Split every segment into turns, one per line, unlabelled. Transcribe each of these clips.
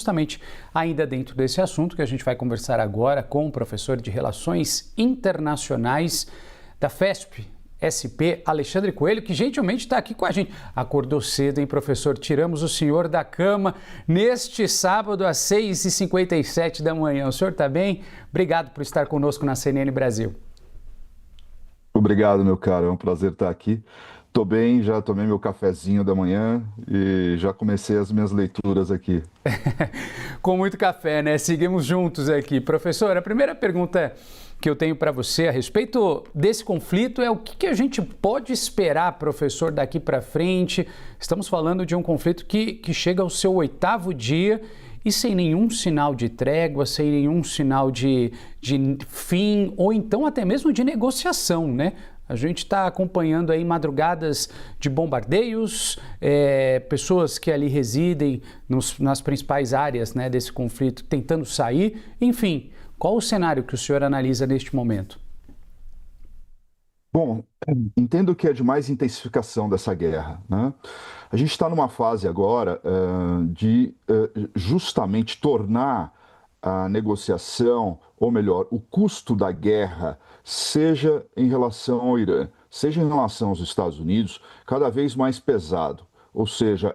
Justamente ainda dentro desse assunto que a gente vai conversar agora com o professor de Relações Internacionais da FESP, SP, Alexandre Coelho, que gentilmente está aqui com a gente. Acordou cedo, hein, professor? Tiramos o senhor da cama neste sábado às 6h57 da manhã. O senhor está bem? Obrigado por estar conosco na CNN Brasil.
Obrigado, meu caro. É um prazer estar aqui. Tô bem, já tomei meu cafezinho da manhã e já comecei as minhas leituras aqui.
Com muito café, né? Seguimos juntos aqui. Professor, a primeira pergunta que eu tenho para você a respeito desse conflito é o que a gente pode esperar, professor, daqui para frente. Estamos falando de um conflito que chega ao seu 8º dia e sem nenhum sinal de trégua, sem nenhum sinal de fim ou então até mesmo de negociação, né? A gente está acompanhando aí madrugadas de bombardeios, pessoas que ali residem nas principais áreas, né, desse conflito tentando sair. Enfim, qual o cenário que o senhor analisa neste momento?
Bom, entendo que é de mais intensificação dessa guerra, né? A gente está numa fase agora de justamente tornar a negociação, ou melhor, o custo da guerra, seja em relação ao Irã, seja em relação aos Estados Unidos, cada vez mais pesado. Ou seja,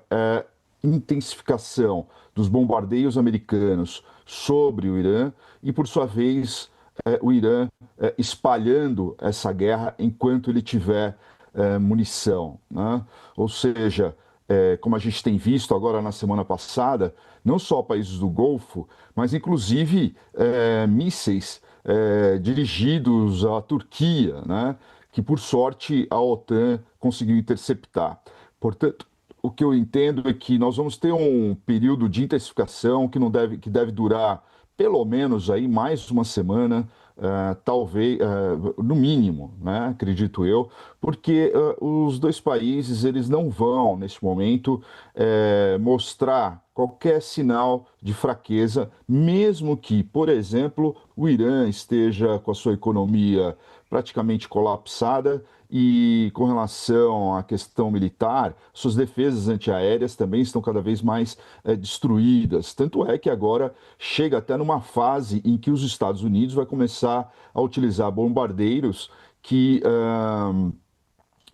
intensificação dos bombardeios americanos sobre o Irã e, por sua vez, o Irã espalhando essa guerra enquanto ele tiver munição, né? Ou seja, como a gente tem visto agora na semana passada, não só países do Golfo, mas inclusive mísseis dirigidos à Turquia, né? Que por sorte a OTAN conseguiu interceptar. Portanto, o que eu entendo é que nós vamos ter um período de intensificação que deve durar pelo menos aí mais uma semana, talvez, no mínimo, né, acredito eu, porque os dois países eles não vão, neste momento, mostrar qualquer sinal de fraqueza, mesmo que, por exemplo, o Irã esteja com a sua economia praticamente colapsada e com relação à questão militar, suas defesas antiaéreas também estão cada vez mais destruídas. Tanto é que agora chega até numa fase em que os Estados Unidos vai começar a utilizar bombardeiros que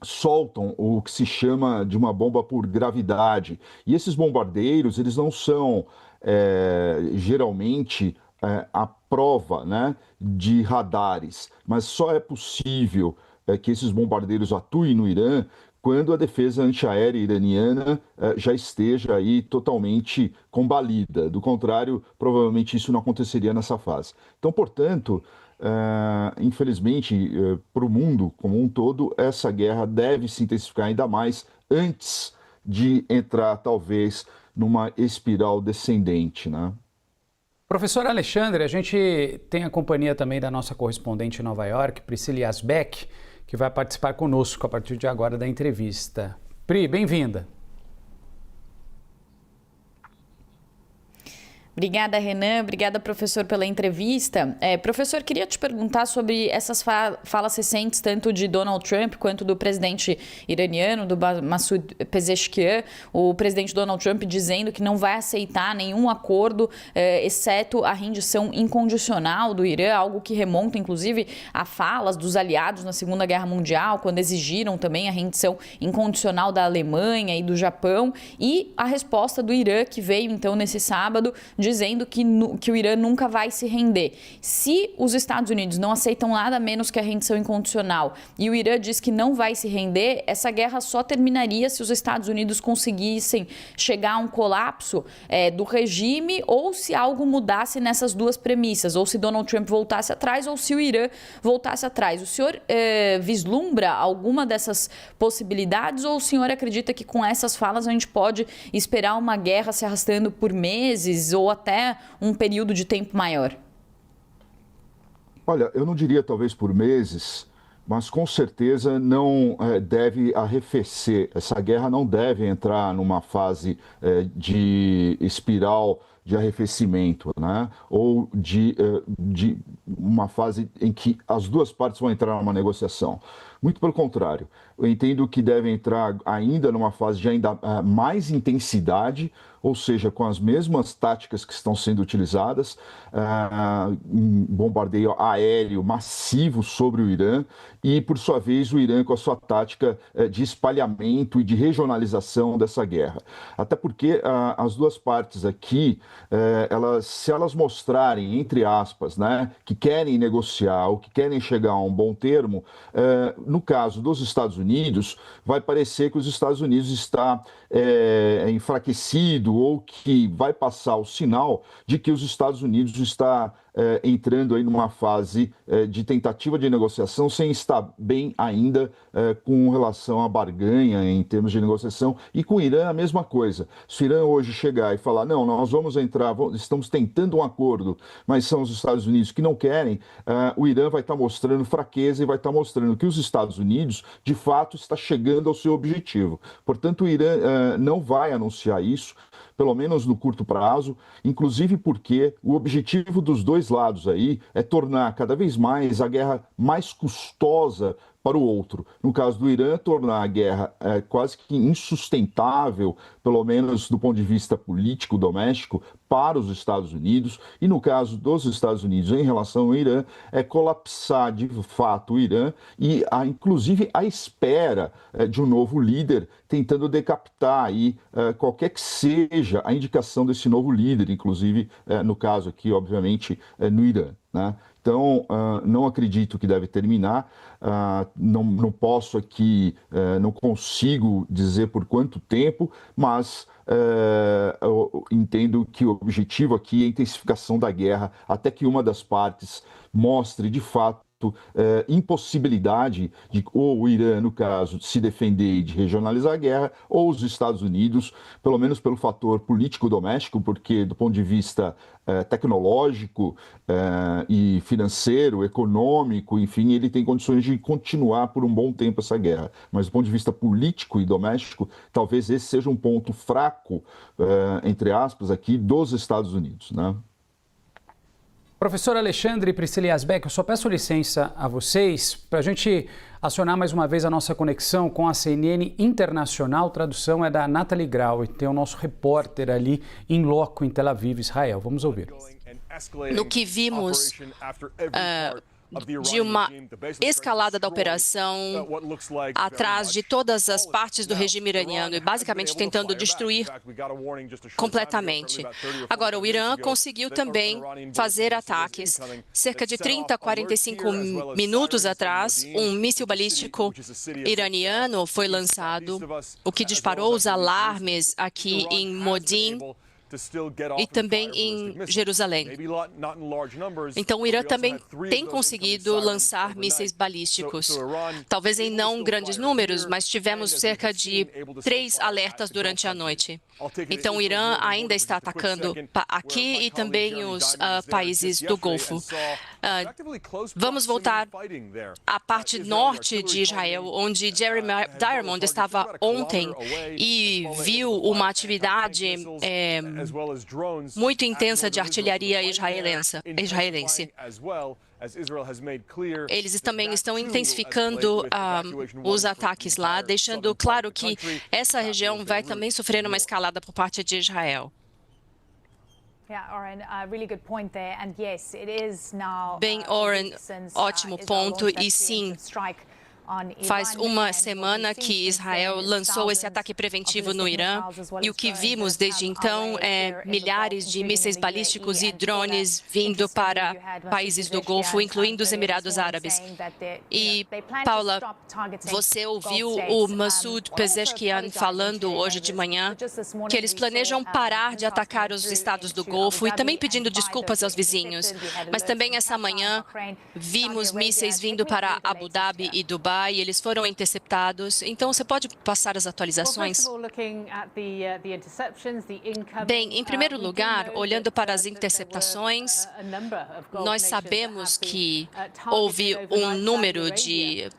soltam o que se chama de uma bomba por gravidade. E esses bombardeiros, eles não são geralmente à prova, né, de radares, mas só é possível que esses bombardeiros atuem no Irã quando a defesa antiaérea iraniana já esteja aí totalmente combalida. Do contrário, provavelmente isso não aconteceria nessa fase. Então, portanto, infelizmente, para o mundo como um todo, essa guerra deve se intensificar ainda mais antes de entrar, talvez, numa espiral descendente, né?
Professor Alexandre, a gente tem a companhia também da nossa correspondente em Nova York, Priscila Yasbeck, que vai participar conosco a partir de agora da entrevista. Pri, bem-vinda.
Obrigada, Renan. Obrigada, professor, pela entrevista. Professor, queria te perguntar sobre essas falas recentes, tanto de Donald Trump quanto do presidente iraniano, do Masoud Pezeshkian, o presidente Donald Trump dizendo que não vai aceitar nenhum acordo, exceto a rendição incondicional do Irã, algo que remonta, inclusive, a falas dos aliados na Segunda Guerra Mundial, quando exigiram também a rendição incondicional da Alemanha e do Japão, e a resposta do Irã, que veio, então, nesse sábado, dizendo que o Irã nunca vai se render. Se os Estados Unidos não aceitam nada menos que a rendição incondicional e o Irã diz que não vai se render, essa guerra só terminaria se os Estados Unidos conseguissem chegar a um colapso do regime ou se algo mudasse nessas duas premissas, ou se Donald Trump voltasse atrás ou se o Irã voltasse atrás. O senhor vislumbra alguma dessas possibilidades ou o senhor acredita que com essas falas a gente pode esperar uma guerra se arrastando por meses ou até um período de tempo maior?
Olha, eu não diria talvez por meses, mas com certeza não deve arrefecer. Essa guerra não deve entrar numa fase de espiral de arrefecimento, né? Ou de uma fase em que as duas partes vão entrar numa negociação. Muito pelo contrário, eu entendo que deve entrar ainda numa fase de ainda mais intensidade, ou seja, com as mesmas táticas que estão sendo utilizadas, um bombardeio aéreo massivo sobre o Irã e, por sua vez, o Irã com a sua tática de espalhamento e de regionalização dessa guerra. Até porque as duas partes aqui, se elas mostrarem, entre aspas, né, que querem negociar ou que querem chegar a um bom termo, no caso dos Estados Unidos, vai parecer que os Estados Unidos está enfraquecido ou que vai passar o sinal de que os Estados Unidos está entrando aí numa fase de tentativa de negociação sem estar bem ainda com relação à barganha em termos de negociação, e com o Irã a mesma coisa. Se o Irã hoje chegar e falar, não, nós vamos entrar, estamos tentando um acordo, mas são os Estados Unidos que não querem, o Irã vai estar mostrando fraqueza e vai estar mostrando que os Estados Unidos, de fato, está chegando ao seu objetivo. Portanto, o Irã não vai anunciar isso, pelo menos no curto prazo, inclusive porque o objetivo dos dois lados aí é tornar cada vez mais a guerra mais custosa para o outro. No caso do Irã, tornar a guerra quase que insustentável, pelo menos do ponto de vista político doméstico, para os Estados Unidos. E no caso dos Estados Unidos em relação ao Irã, é colapsar de fato o Irã e, inclusive, a espera de um novo líder tentando decapitar aí qualquer que seja a indicação desse novo líder, inclusive, no caso aqui, obviamente, no Irã, né? Então, não acredito que deve terminar, não posso aqui, não consigo dizer por quanto tempo, mas eu entendo que o objetivo aqui é a intensificação da guerra, até que uma das partes mostre de fato impossibilidade de ou o Irã, no caso, se defender e de regionalizar a guerra, ou os Estados Unidos, pelo menos pelo fator político doméstico, porque do ponto de vista tecnológico e financeiro, econômico, enfim, ele tem condições de continuar por um bom tempo essa guerra. Mas do ponto de vista político e doméstico, talvez esse seja um ponto fraco, entre aspas, aqui dos Estados Unidos, né?
Professor Alexandre e Priscila Yazbek, eu só peço licença a vocês para a gente acionar mais uma vez a nossa conexão com a CNN Internacional. A tradução é da Nathalie Grau e tem o nosso repórter ali em loco em Tel Aviv, Israel. Vamos ouvir.
No que vimos de uma escalada da operação atrás de todas as partes do regime iraniano e basicamente tentando destruir completamente. Agora, o Irã conseguiu também fazer ataques. Cerca de 30 a 45 minutos atrás, um míssil balístico iraniano foi lançado, o que disparou os alarmes aqui em Modin e também em Jerusalém. Então, o Irã também tem conseguido lançar mísseis balísticos. Talvez em não grandes números, mas tivemos cerca de 3 alertas durante a noite. Então, o Irã ainda está atacando aqui e também os países do Golfo. Vamos voltar à parte norte de Israel, onde Jeremy Diamond estava ontem e viu uma atividade muito intensa de artilharia israelense. Eles também estão intensificando os ataques lá, deixando claro que essa região vai também sofrer uma escalada por parte de Israel. Bem, Oren, ótimo ponto, e sim, faz uma semana que Israel lançou esse ataque preventivo no Irã e o que vimos desde então é milhares de mísseis balísticos e drones vindo para países do Golfo, incluindo os Emirados Árabes. E, Paula, você ouviu o Masoud Pezeshkian falando hoje de manhã que eles planejam parar de atacar os estados do Golfo e também pedindo desculpas aos vizinhos. Mas também essa manhã vimos mísseis vindo para Abu Dhabi e Dubai e eles foram interceptados. Então, você pode passar as atualizações? Bem, em primeiro lugar, olhando para as interceptações, nós sabemos que houve um número de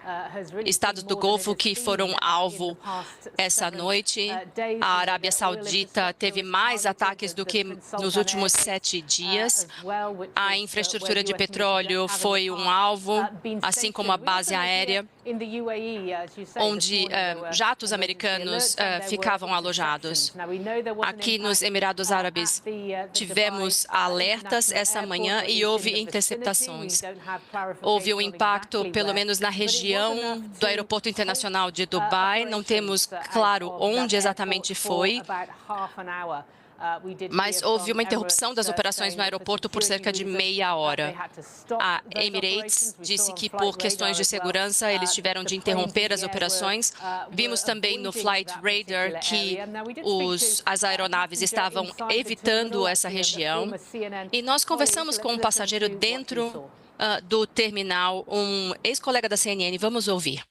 estados do Golfo que foram alvo essa noite. A Arábia Saudita teve mais ataques do que nos últimos 7 dias. A infraestrutura de petróleo foi um alvo, assim como a base aérea. onde jatos americanos ficavam alojados. Aqui nos Emirados Árabes, tivemos alertas essa manhã e houve interceptações. Houve um impacto, pelo menos na região do Aeroporto Internacional de Dubai. Não temos claro onde exatamente foi, mas houve uma interrupção das operações no aeroporto por cerca de meia hora. A Emirates disse que, por questões de segurança, eles tiveram de interromper as operações. Vimos também no Flight Radar que as aeronaves estavam evitando essa região. E nós conversamos com um passageiro dentro do terminal, um ex-colega da CNN. Vamos ouvir.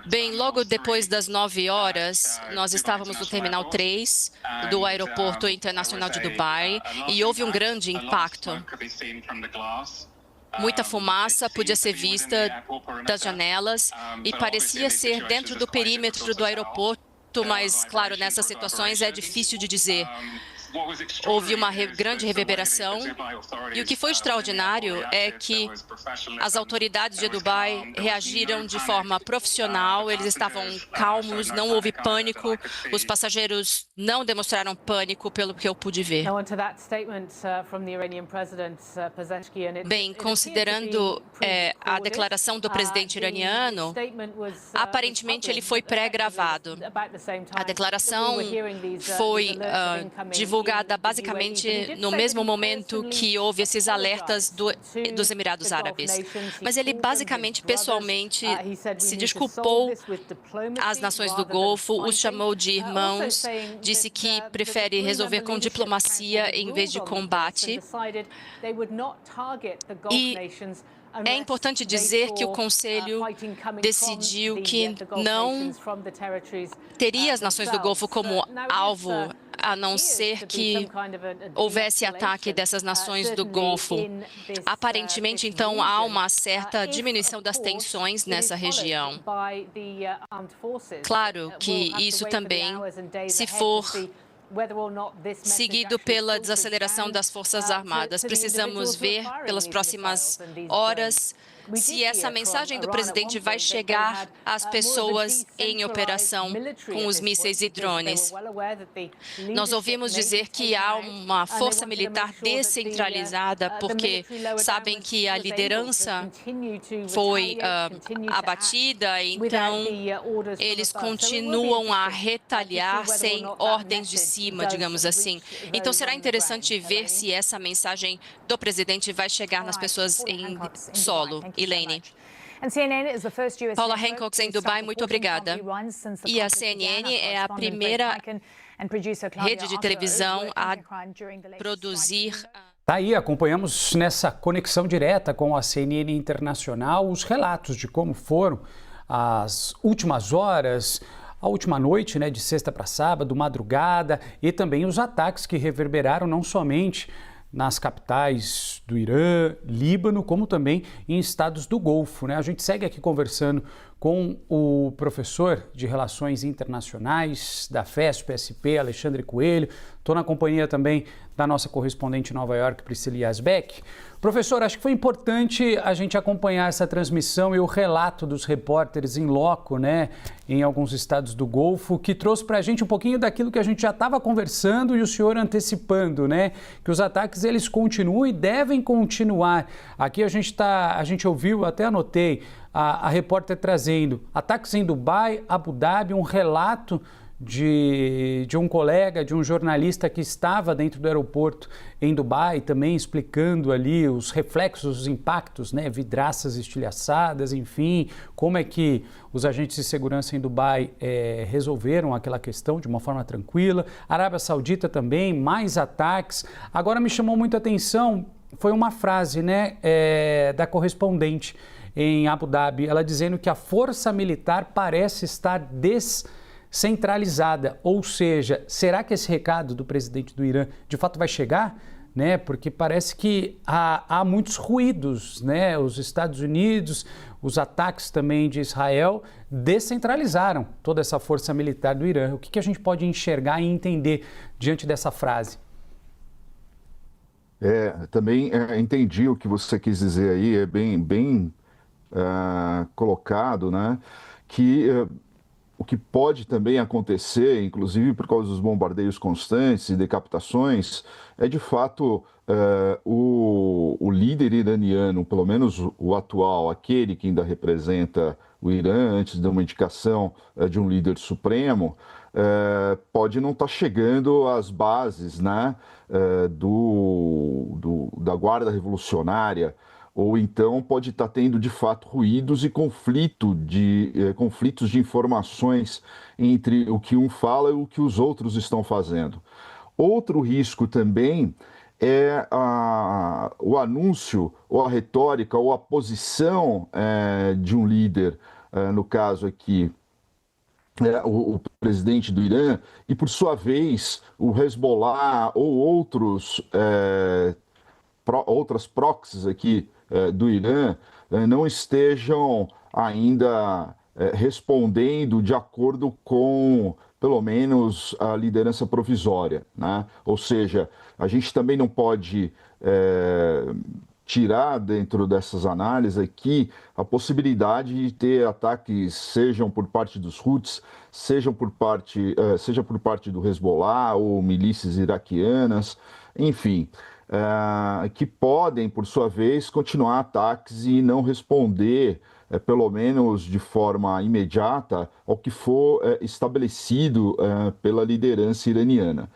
Bem, logo depois das 9 horas, nós estávamos no Terminal 3 do Aeroporto Internacional de Dubai e houve um grande impacto. Muita fumaça podia ser vista das janelas e parecia ser dentro do perímetro do aeroporto, mas, claro, nessas situações é difícil de dizer. Houve uma grande reverberação e o que foi extraordinário é que as autoridades de Dubai reagiram de forma profissional, eles estavam calmos, não houve pânico, os passageiros não demonstraram pânico, pelo que eu pude ver. Bem, considerando a declaração do presidente iraniano, aparentemente ele foi pré-gravado. A declaração foi divulgada basicamente no mesmo momento que houve esses alertas dos Emirados Árabes. Mas ele basicamente, pessoalmente, se desculpou às nações do Golfo, os chamou de irmãos, disse que prefere resolver com diplomacia em vez de combate. E é importante dizer que o Conselho decidiu que não teria as nações do Golfo como alvo, a não ser que houvesse ataque dessas nações do Golfo. Aparentemente, então, há uma certa diminuição das tensões nessa região. Claro que isso também, se for seguido pela desaceleração das Forças Armadas. Precisamos ver pelas próximas horas se essa mensagem do presidente vai chegar às pessoas em operação com os mísseis e drones. Nós ouvimos dizer que há uma força militar descentralizada porque sabem que a liderança foi abatida, então eles continuam a retaliar sem ordens de cima, digamos assim. Então será interessante ver se essa mensagem do presidente vai chegar nas pessoas em solo. Elaine. Paula Hancock, em Dubai, muito obrigada. E a CNN é a primeira rede de televisão a produzir...
Tá aí, acompanhamos nessa conexão direta com a CNN Internacional os relatos de como foram as últimas horas, a última noite, né, de sexta para sábado, madrugada, e também os ataques que reverberaram não somente nas capitais do Irã, Líbano, como também em estados do Golfo, né? A gente segue aqui conversando com o professor de Relações Internacionais da FESP-SP, Alexandre Coelho. Estou na companhia também da nossa correspondente em Nova York, Priscila Yazbek. Professor, acho que foi importante a gente acompanhar essa transmissão e o relato dos repórteres em loco, né, em alguns estados do Golfo, que trouxe para a gente um pouquinho daquilo que a gente já estava conversando e o senhor antecipando, né, que os ataques eles continuam e devem continuar. Aqui a gente ouviu, até anotei, a repórter trazendo ataques em Dubai, Abu Dhabi, um relato de um colega, de um jornalista que estava dentro do aeroporto em Dubai, também explicando ali os reflexos, os impactos, né, vidraças estilhaçadas, enfim, como é que os agentes de segurança em Dubai resolveram aquela questão de uma forma tranquila. Arábia Saudita também, mais ataques. Agora me chamou muita atenção, foi uma frase, né, da correspondente em Abu Dhabi, ela dizendo que a força militar parece estar descentralizada, ou seja, será que esse recado do presidente do Irã de fato vai chegar? Né? Porque parece que há muitos ruídos, né? Os Estados Unidos, os ataques também de Israel descentralizaram toda essa força militar do Irã. O que a gente pode enxergar e entender diante dessa frase?
Também entendi o que você quis dizer aí, é bem colocado, né? Que o que pode também acontecer, inclusive por causa dos bombardeios constantes e decapitações, é de fato o líder iraniano, pelo menos o atual, aquele que ainda representa o Irã antes de uma indicação de um líder supremo, pode não estar chegando às bases, né, da Guarda Revolucionária, ou então pode estar tendo de fato ruídos e conflitos de informações entre o que um fala e o que os outros estão fazendo. Outro risco também é o anúncio, ou a retórica, ou a posição de um líder, no caso aqui, o presidente do Irã, e por sua vez o Hezbollah ou outras proxies aqui do Irã não estejam ainda respondendo de acordo com, pelo menos, a liderança provisória, né? Ou seja, a gente também não pode tirar dentro dessas análises aqui a possibilidade de ter ataques, sejam por parte dos Houthis, seja por parte do Hezbollah ou milícias iraquianas, enfim, que podem, por sua vez, continuar ataques e não responder, pelo menos de forma imediata, ao que for estabelecido pela liderança iraniana.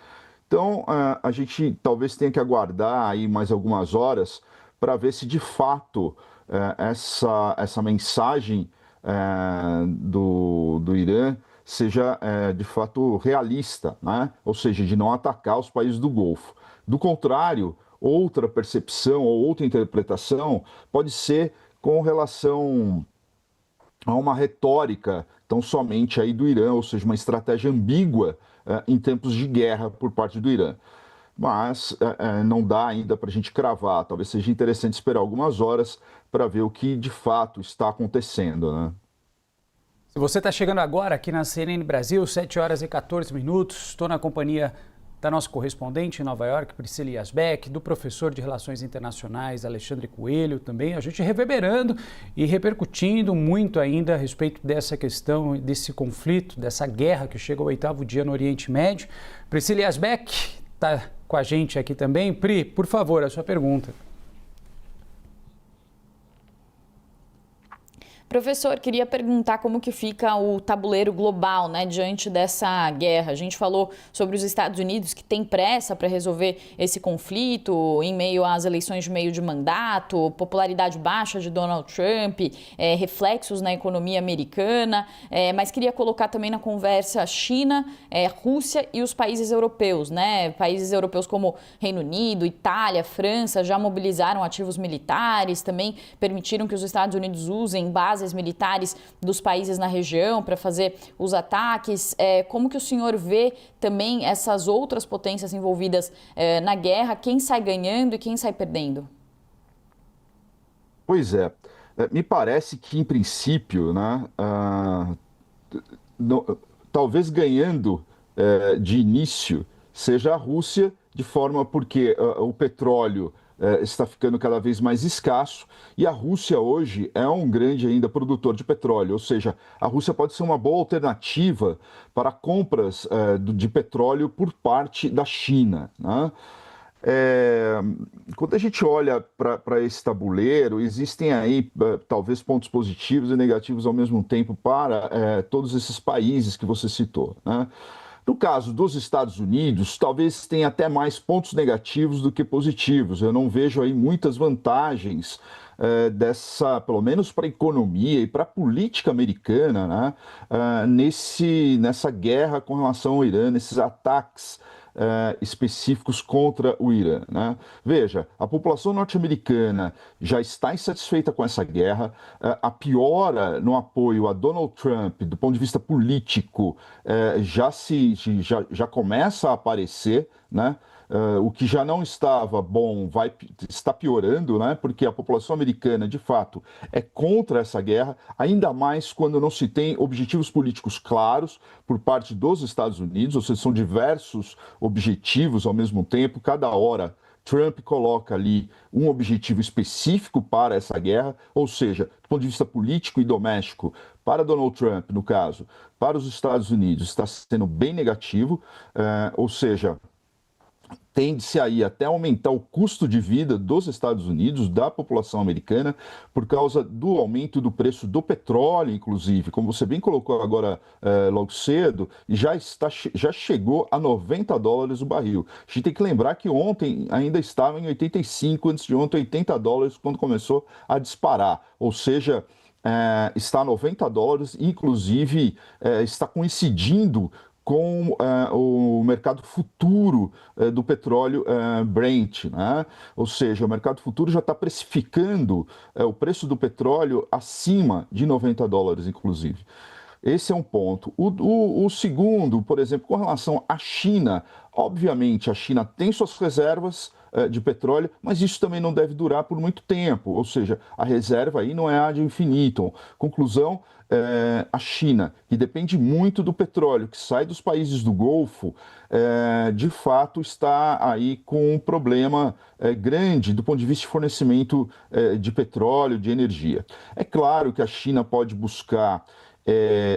Então, a gente talvez tenha que aguardar aí mais algumas horas para ver se de fato essa mensagem do Irã seja de fato realista, né? Ou seja, de não atacar os países do Golfo. Do contrário, outra percepção ou outra interpretação pode ser com relação a uma retórica tão somente aí do Irã, ou seja, uma estratégia ambígua em tempos de guerra por parte do Irã. Mas não dá ainda para a gente cravar. Talvez seja interessante esperar algumas horas para ver o que de fato está acontecendo, né?
Se você está chegando agora aqui na CNN Brasil, 7 horas e 14 minutos, estou na companhia da nossa correspondente em Nova York, Priscila Yazbek, do professor de Relações Internacionais, Alexandre Coelho, também, a gente reverberando e repercutindo muito ainda a respeito dessa questão, desse conflito, dessa guerra que chega ao 8º dia no Oriente Médio. Priscila Yazbek está com a gente aqui também. Pri, por favor, a sua pergunta.
Professor, queria perguntar como que fica o tabuleiro global, né, diante dessa guerra. A gente falou sobre os Estados Unidos que tem pressa para resolver esse conflito em meio às eleições de meio de mandato, popularidade baixa de Donald Trump, reflexos na economia americana, mas queria colocar também na conversa China, Rússia e os países europeus, né? Países europeus como Reino Unido, Itália, França já mobilizaram ativos militares, também permitiram que os Estados Unidos usem bases militares dos países na região para fazer os ataques. Como que o senhor vê também essas outras potências envolvidas na guerra? Quem sai ganhando e quem sai perdendo?
Pois é. Me parece que, em princípio, né, talvez ganhando de início seja a Rússia, de forma porque o petróleo está ficando cada vez mais escasso e a Rússia hoje é um grande ainda produtor de petróleo, ou seja, a Rússia pode ser uma boa alternativa para compras de petróleo por parte da China, né? Quando a gente olha para esse tabuleiro, existem aí talvez pontos positivos e negativos ao mesmo tempo para todos esses países que você citou, né? No caso dos Estados Unidos, talvez tenha até mais pontos negativos do que positivos. Eu não vejo aí muitas vantagens pelo menos para a economia e para a política americana, né, nessa guerra com relação ao Irã, nesses ataques específicos contra o Irã, né? Veja, a população norte-americana já está insatisfeita com essa guerra, a piora no apoio a Donald Trump do ponto de vista político já começa a aparecer, né? O que já não estava bom está piorando, né? Porque a população americana, de fato, é contra essa guerra, ainda mais quando não se tem objetivos políticos claros por parte dos Estados Unidos, ou seja, são diversos objetivos ao mesmo tempo, cada hora Trump coloca ali um objetivo específico para essa guerra, ou seja, do ponto de vista político e doméstico, para Donald Trump, no caso, para os Estados Unidos, está sendo bem negativo, ou seja, tende-se aí até aumentar o custo de vida dos Estados Unidos, da população americana, por causa do aumento do preço do petróleo, inclusive, como você bem colocou agora logo cedo, já chegou a $90 o barril. A gente tem que lembrar que ontem ainda estava em 85, antes de ontem $80, quando começou a disparar, ou seja, está a $90, inclusive está coincidindo com o mercado futuro do petróleo Brent, né? Ou seja, o mercado futuro já está precificando o preço do petróleo acima de $90, inclusive. Esse é um ponto. O segundo, por exemplo, com relação à China, obviamente a China tem suas reservas de petróleo, mas isso também não deve durar por muito tempo, ou seja, a reserva aí não é ad infinitum. Conclusão, a China, que depende muito do petróleo que sai dos países do Golfo, de fato está aí com um problema grande do ponto de vista de fornecimento de petróleo, de energia. É claro que a China pode buscar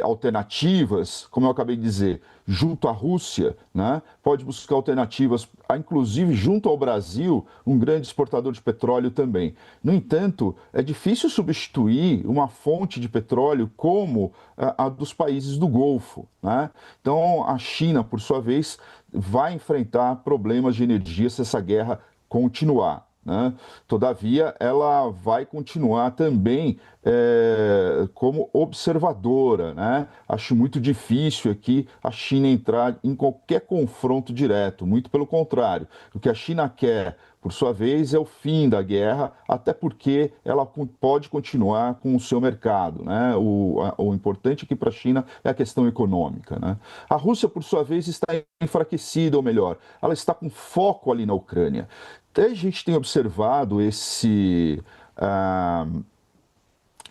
alternativas, como eu acabei de dizer, junto à Rússia, né? Pode buscar alternativas, inclusive junto ao Brasil, um grande exportador de petróleo também. No entanto, é difícil substituir uma fonte de petróleo como a dos países do Golfo, né? Então, a China, por sua vez, vai enfrentar problemas de energia se essa guerra continuar, né? Todavia, ela vai continuar também como observadora, né? Acho muito difícil aqui a China entrar em qualquer confronto direto, muito pelo contrário. O que a China quer, por sua vez, é o fim da guerra, até porque ela pode continuar com o seu mercado, né? O importante aqui para a China é a questão econômica, né? A Rússia, por sua vez, está enfraquecida, ou melhor, ela está com foco ali na Ucrânia. Até a gente tem observado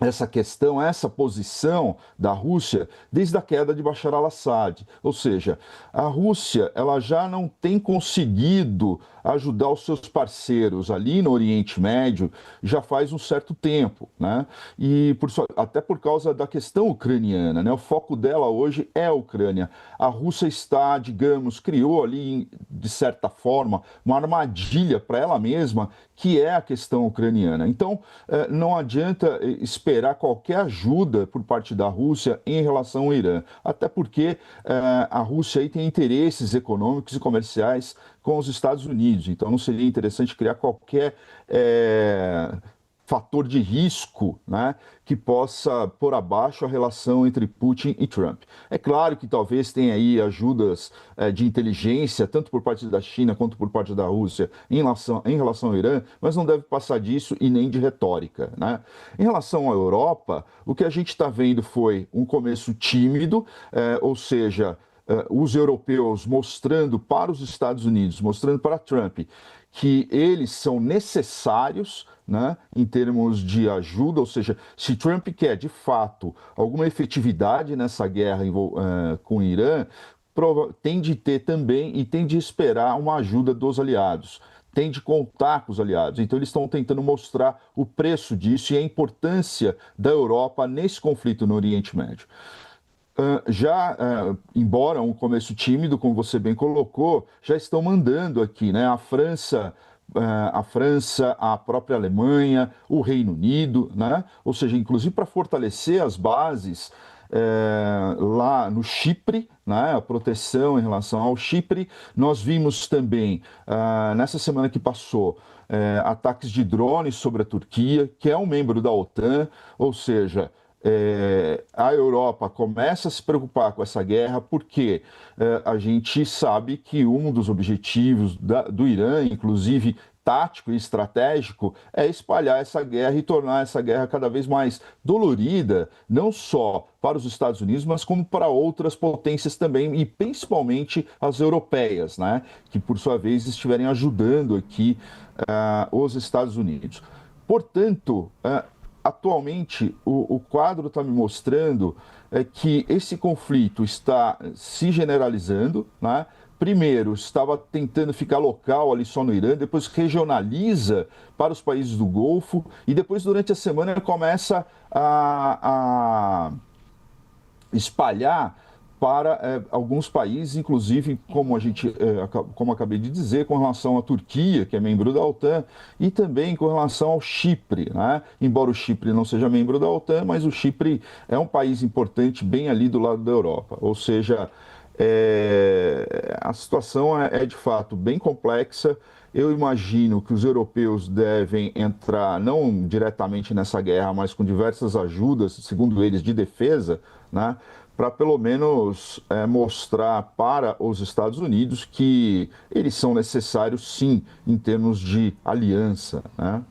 essa questão, essa posição da Rússia desde a queda de Bashar al-Assad. Ou seja, a Rússia ela já não tem conseguido ajudar os seus parceiros ali no Oriente Médio já faz um certo tempo, né? E até por causa da questão ucraniana, né? O foco dela hoje é a Ucrânia. A Rússia está, digamos, criou ali, de certa forma, uma armadilha para ela mesma, que é a questão ucraniana. Então, não adianta esperar qualquer ajuda por parte da Rússia em relação ao Irã, até porque a Rússia aí tem interesses econômicos e comerciais com os Estados Unidos, então não seria interessante criar qualquer fator de risco, né, que possa pôr abaixo a relação entre Putin e Trump. É claro que talvez tenha aí ajudas de inteligência, tanto por parte da China quanto por parte da Rússia, em relação ao Irã, mas não deve passar disso e nem de retórica, né? Em relação à Europa, o que a gente está vendo foi um começo tímido, ou seja, os europeus mostrando para os Estados Unidos, mostrando para Trump, que eles são necessários, né, em termos de ajuda, ou seja, se Trump quer, de fato, alguma efetividade nessa guerra com o Irã, tem de ter também e tem de esperar uma ajuda dos aliados. Tem de contar com os aliados. Então, eles estão tentando mostrar o preço disso e a importância da Europa nesse conflito no Oriente Médio. Embora um começo tímido, como você bem colocou, já estão mandando aqui, né? A França, a própria Alemanha, o Reino Unido, né? Ou seja, inclusive para fortalecer as bases lá no Chipre, né? A proteção em relação ao Chipre. Nós vimos também, nessa semana que passou, ataques de drones sobre a Turquia, que é um membro da OTAN, ou seja, a Europa começa a se preocupar com essa guerra porque a gente sabe que um dos objetivos do Irã, inclusive tático e estratégico, é espalhar essa guerra e tornar essa guerra cada vez mais dolorida, não só para os Estados Unidos, mas como para outras potências também, e principalmente as europeias, né, que por sua vez estiverem ajudando aqui os Estados Unidos. Portanto, atualmente, o quadro está me mostrando que esse conflito está se generalizando, né? primeiro, estava tentando ficar local ali só no Irã, depois regionaliza para os países do Golfo e depois, durante a semana, começa a espalhar para alguns países, inclusive, como acabei de dizer, com relação à Turquia, que é membro da OTAN, e também com relação ao Chipre, né? Embora o Chipre não seja membro da OTAN, mas o Chipre é um país importante bem ali do lado da Europa. Ou seja, a situação é de fato bem complexa. Eu imagino que os europeus devem entrar, não diretamente nessa guerra, mas com diversas ajudas, segundo eles, de defesa, né? Para pelo menos mostrar para os Estados Unidos que eles são necessários, sim, em termos de aliança, né?